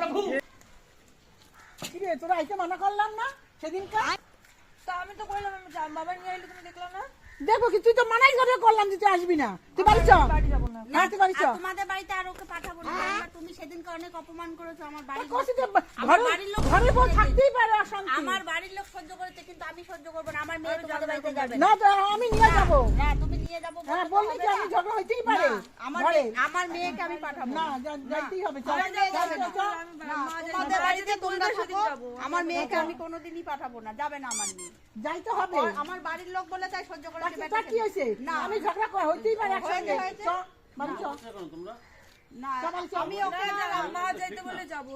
प्रभु কি রে তোরা আইতে মানা করলাম না সেদিনকার? তা আমি তো কইলাম আমি বাবা নিয়ে আইলে তুমি দেখলা না? দেখো কি তুই তো মানাই করে করলাম যে তুই আসবি না। তুই বাড়ি চ। বাড়ি যাব না। না তুই বাড়ি চ। তোমাদের বাড়িতে আর ওকে পাঠাবো না। তুমি সেদিনকে অনেক অপমান করেছো আমার বাড়ির লোক। কষ্ট ঘরে বউ থাকতেই পারে অশান্তি। আমার বাড়ির লোক সহ্য করেছে কিন্তু আমি সহ্য করব না। আমার মেয়ে তোমাদের বাড়িতে যাবে না তো আমি নিয়ে যাব। না তুমি নিয়ে যাবো। হ্যাঁ বললি যে আমি ঝগড়া হইতেই পারে। আমার মেয়েকে আমি পাঠাবো না যাইতেই হবে। চল। তোমাদের বাড়িতে তোমরা থাকো। আমার মেয়েকে আমি কোনোদিনই পাঠাবো না। যাবে না আমার মেয়ে। যাইতে হবে। আমার বাড়ির লোক বলে তাই সহ্য করে তা কি হইছে? আমি ঝগড়া হইতেই পারে একসঙ্গে। চ বাড়ি চ। না আমি ওকে মা যাইতে বলে যাব।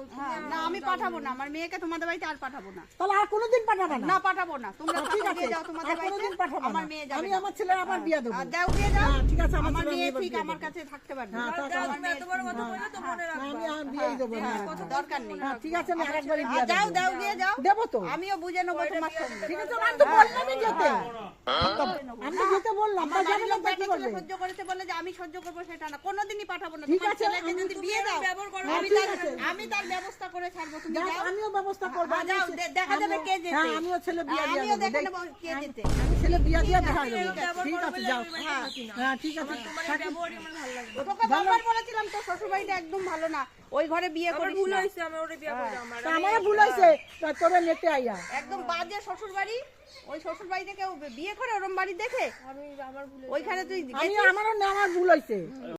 না আমি পাঠাবো না। আমার মেয়েকে তোমাদের বাড়িতে আর পাঠাবো না। তাহলে আর কোনোদিন পাঠাবে না? না পাঠাবো না। তোমরা ঠিক আছে নিয়ে যাও তোমাদের আর বাড়িতে। কোনোদিন পাঠাবো না। আমার মেয়ে যাবে। আমি আমার ছেলে আবার বিয়ে দেব। যাও বিয়ে যাও। হ্যাঁ ঠিক আছে আমার ছেলে মেয়ে বিয়ে ঠিক দেব। আমার কাছে থাকতে পারবে। হ্যাঁ তুমি এত বড় কথা বলে তো মনে রাখবা। আমি বিয়ে দেব না। দরকার নেই। হ্যাঁ ঠিক আছে আমি আরেকবার বিয়ে দেব। যাও দাও বিয়ে যাও। দেব তো। আমিও বুঝে নেবো তোমার সঙ্গে। ঠিক আছে আমি তো বললামই যেতে। আমি যেতে বললাম তা যাবে না তা কি করবে? সহ্য করেছে বলে যে আমি সহ্য করবো সেটা না। কোনোদিনই পাঠাবো না। ঠিক তোমার আছে, ছেলেকে যদি বিয়ে দাও আমি তার ব্যবস্থা করে ছাড়বো। তুমি যাও। আমিও ব্যবস্থা করব। যাও দেখা যাবে কে যেতে। হ্যাঁ আমিও ছেলে বিয়ে দিয়ে আমিও দেব। দেখে নেবো কে যেতে। আমি ছেলে বিয়ে দিয়ে দেখা দেব। ঠিক আছে যাও। হ্যাঁ ঠিক আছে। ব্যবহারই আমার ভালো লাগে। তোকে বারবার বলেছিলাম তো শ্বশুর বাড়িটা একদম ভালো না। ওই ঘরে বিয়ে আমার করিস ভুল না। হইছে আমি ওরে বিয়ে করলাম। তা আমারও ভুল হয়েছে তোরে নেতে আইয়া। একদম বাজে শ্বশুর বাড়ি। ওই শ্বশুর বাড়িতে কেউ বিয়ে করে ওরম বাড়ি দেখে আমি আমার ভুল ওইখানে তুই আমারও না আমার ভুল হয়েছে।